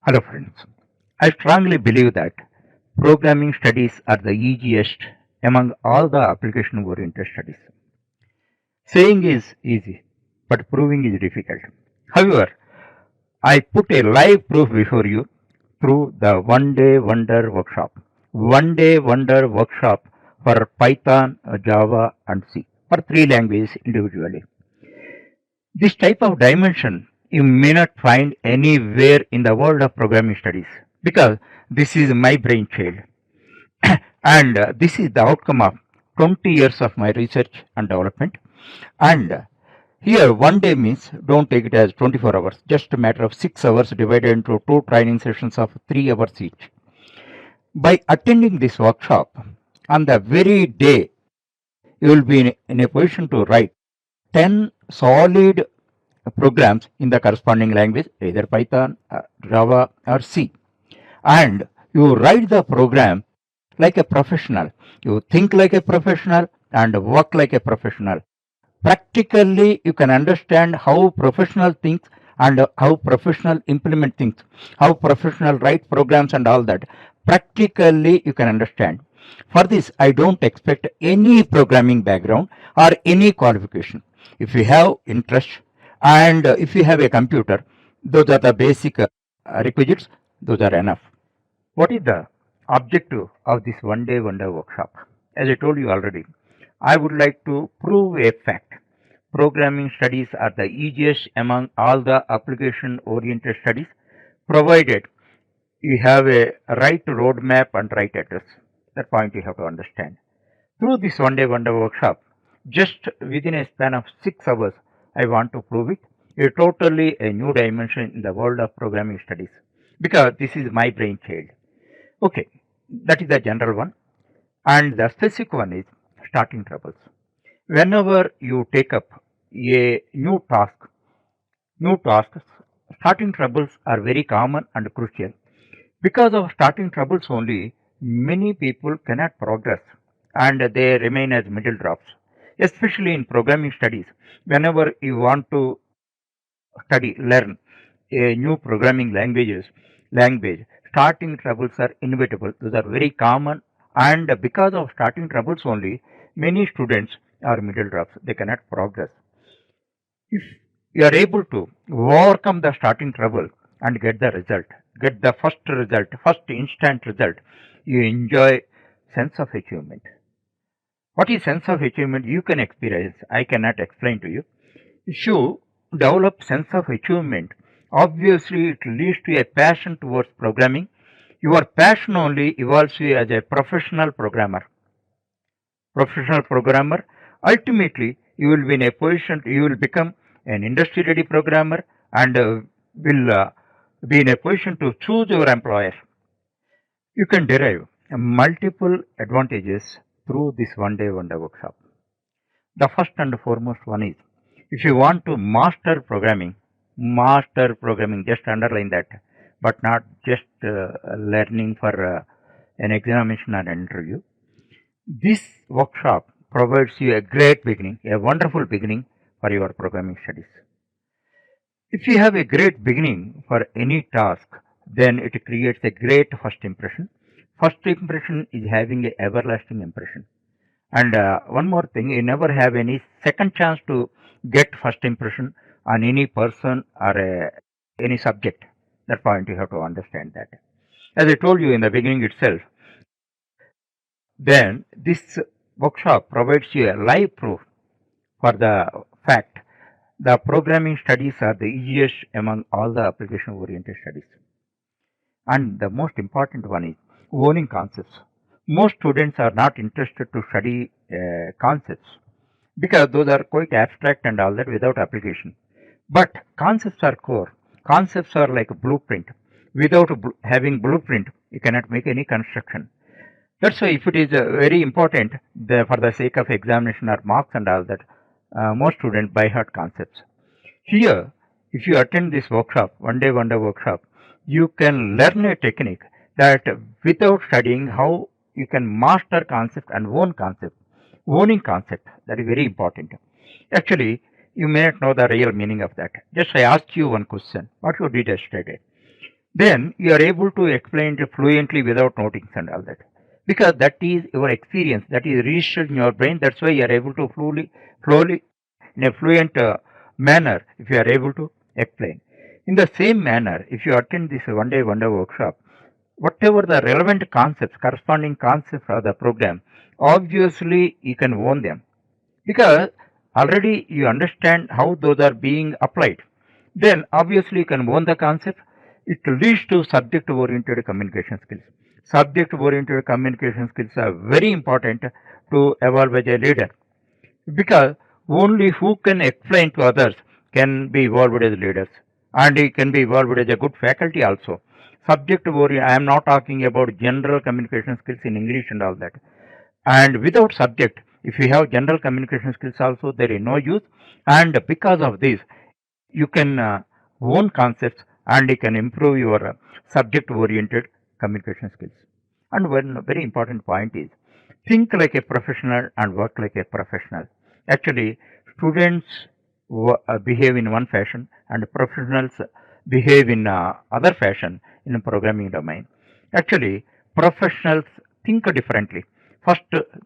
Hello friends. I strongly believe that programming studies are the easiest among all the application oriented studies. Saying is easy, but proving is difficult. However, I put a live proof before you through the One Day Wonder workshop. One Day Wonder workshop for Python, Java, and C for three languages individually. This type of dimension you may not find anywhere in the world of programming studies because this is my brainchild and this is the outcome of 20 years of my research and development. And here, one day means don't take it as 24 hours, just a matter of 6 hours divided into two training sessions of 3 hours each. By attending this workshop, on the very day, you will be in a position to write 10 solid programs in the corresponding language, either Python, Java, or C. And you write the program like a professional. You think like a professional and work like a professional. Practically, you can understand how professional thinks and how professional implement things, how professional write programs and all that. Practically, you can understand. For this, I don't expect any programming background or any qualification. If you have interest and if you have a computer, those are the basic requisites, those are enough. What is the objective of this one day wonder workshop? As I told you already, I would like to prove a fact. Programming studies are the easiest among all the application oriented studies, provided you have a right roadmap and right address. That point you have to understand. Through this one day wonder workshop, just within a span of 6 hours, I want to prove it. A totally a new dimension in the world of programming studies because this is my brainchild. Okay, that is the general one. And the specific one is starting troubles. Whenever you take up a new tasks, starting troubles are very common and crucial. Because of starting troubles only, many people cannot progress and they remain as middle drops. Especially in programming studies, whenever you want to learn a new programming language, starting troubles are inevitable. Those are very common, and because of starting troubles only, many students are middle drops. They cannot progress. If you are able to overcome the starting trouble and get the result, get the first instant result, you enjoy sense of achievement. What is sense of achievement? You can experience. I cannot explain to you. If you develop sense of achievement, obviously it leads to a passion towards programming. Your passion only evolves you as a professional programmer. Ultimately, you will be in a position, you will become an industry ready programmer and will be in a position to choose your employer. You can derive multiple advantages through this one day wonder workshop. The first and foremost one is if you want to master programming, just underline that, but not just learning for an examination or an interview. This workshop provides you a great beginning, a wonderful beginning for your programming studies. If you have a great beginning for any task, then it creates a great first impression. First impression is having an everlasting impression. And one more thing, you never have any second chance to get first impression on any person or any subject. That point you have to understand that. As I told you in the beginning itself, then this workshop provides you a live proof for the fact the programming studies are the easiest among all the application oriented studies. And the most important one is owning concepts. Most students are not interested to study concepts because those are quite abstract and all that without application. But concepts are core. Concepts are like a blueprint. Without having blueprint, you cannot make any construction. That's why if it is very important for the sake of examination or marks and all that, most students by heart concepts. Here, if you attend this workshop, one day wonder workshop, you can learn a technique that without studying how you can master concept and own concept. Owning concept, that is very important. Actually, you may not know the real meaning of that. Just I ask you one question. What you did yesterday? then you are able to explain it fluently without notings and all that. Because that is your experience, that is registered in your brain. That's why you are able to fluently in a fluent manner if you are able to explain. In the same manner, if you attend this one day wonder workshop, whatever the relevant concepts, corresponding concepts of the program, obviously you can own them because already you understand how those are being applied. Then obviously you can own the concept. It leads to subject oriented communication skills. Subject oriented communication skills are very important to evolve as a leader because only who can explain to others can be evolved as leaders, and he can be evolved as a good faculty also. Subject oriented, I am not talking about general communication skills in English and all that. And without subject, if you have general communication skills also, there is no use. And because of this, you can own concepts and you can improve your subject oriented communication skills. And one very important point is think like a professional and work like a professional. Actually, students behave in one fashion and professionals behave in other fashion in programming domain. Actually, professionals think differently. First,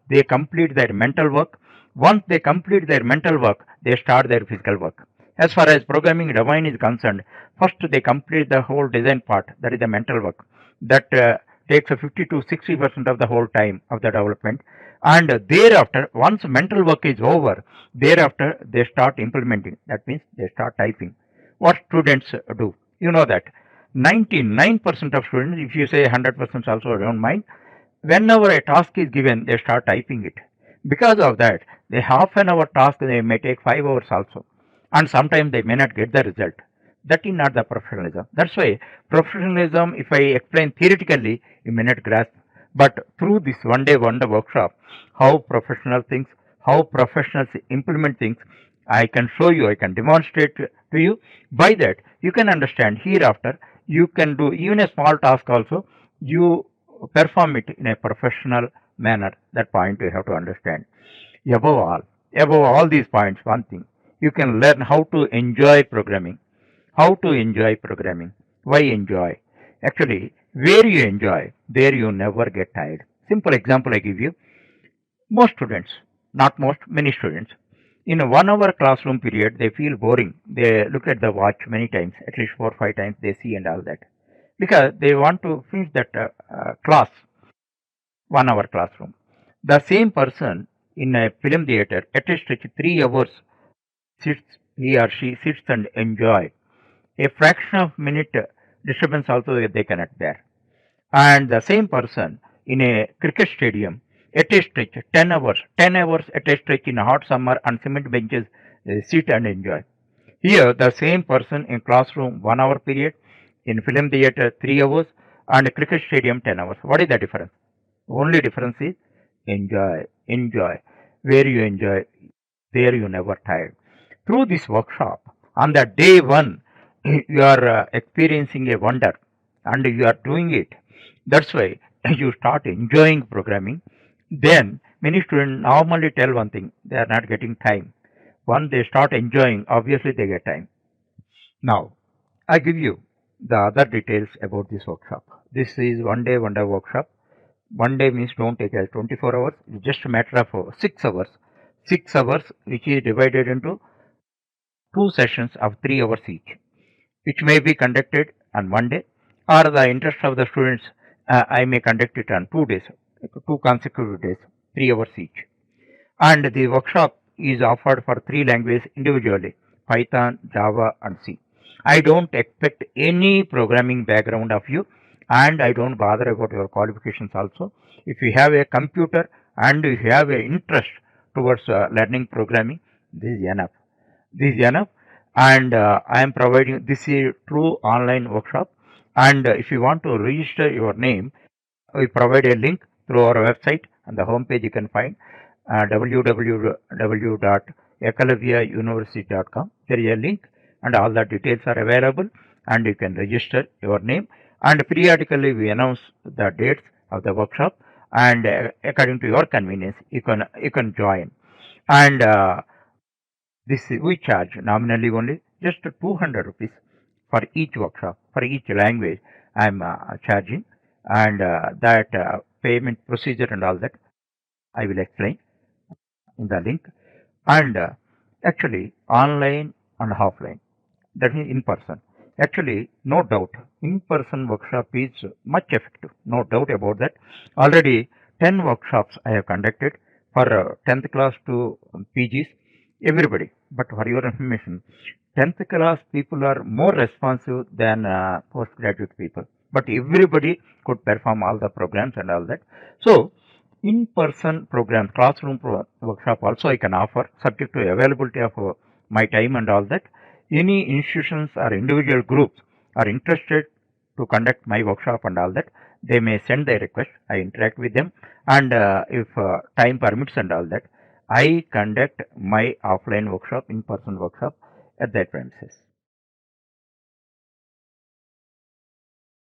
they complete their mental work. Once they complete their mental work, they start their physical work. As far as programming domain is concerned, first they complete the whole design part, that is the mental work. That takes 50 to 60% of the whole time of the development. And thereafter, once mental work is over, thereafter they start implementing. That means they start typing. What students do, you know that 99% of students, if you say 100% also, I don't mind, whenever a task is given, they start typing it. Because of that, the half an hour task they may take 5 hours also, and sometimes they may not get the result. That is not the professionalism. That's why professionalism, if I explain theoretically, you may not grasp. But through this one day wonder workshop, how professional things, how professionals implement things, I can show you, I can demonstrate to you. By that, you can understand hereafter, you can do even a small task also, you perform it in a professional manner. That point you have to understand. Above all, above all these points, one thing, you can learn how to enjoy programming. How to enjoy programming. Why enjoy? Actually, where you enjoy, there you never get tired. Simple example I give you. Most students, not most, many students, in a 1 hour classroom period, they feel boring. They look at the watch many times, at least 4 or 5 times they see and all that. Because they want to finish that class, 1 hour classroom. The same person in a film theater, at least 3 hours, sits, he or she sits and enjoy. A fraction of minute disturbance also they cannot bear. And the same person in a cricket stadium, at a stretch, 10 hours at a stretch in a hot summer on cement benches, sit and enjoy. Here, the same person in classroom 1 hour period, in film theater 3 hours, and cricket stadium 10 hours. What is the difference? Only difference is enjoy, enjoy. Where you enjoy, there you never tired. Through this workshop, on the day one, you are experiencing a wonder and you are doing it. That's why you start enjoying programming. Then many students normally tell one thing, they are not getting time. Once they start enjoying, obviously they get time. Now, I give you the other details about this workshop. This is one day wonder workshop. One day means don't take as 24 hours, it's just a matter of 6 hours. 6 hours which is divided into two sessions of 3 hours each, which may be conducted on one day, or the interest of the students, I may conduct it on 2 days, 2 consecutive days, 3 hours each. And the workshop is offered for three languages individually, Python, Java, and C. I don't expect any programming background of you, and I don't bother about your qualifications also. If you have a computer and if you have an interest towards learning programming, this is enough. This is enough. And I am providing this is a true online workshop. And if you want to register your name, we provide a link through our website. On the home page you can find www.ekalaviauniversity.com. There is a link and all the details are available and you can register your name, and periodically we announce the dates of the workshop, and according to your convenience you can join. And this we charge nominally only just 200 rupees for each workshop, for each language, I'm charging, and that payment procedure and all that I will explain in the link. And actually, online and offline, that means in person. Actually, no doubt, in person workshop is much effective. No doubt about that. Already 10 workshops I have conducted for 10th class to PGs, everybody. But for your information, 10th class people are more responsive than postgraduate people. But everybody could perform all the programs and all that. So, in person programs, classroom workshop also I can offer, subject to availability of my time and all that. Any institutions or individual groups are interested to conduct my workshop and all that, they may send their request. I interact with them, and if time permits and all that, I conduct my offline workshop, in person workshop at their premises.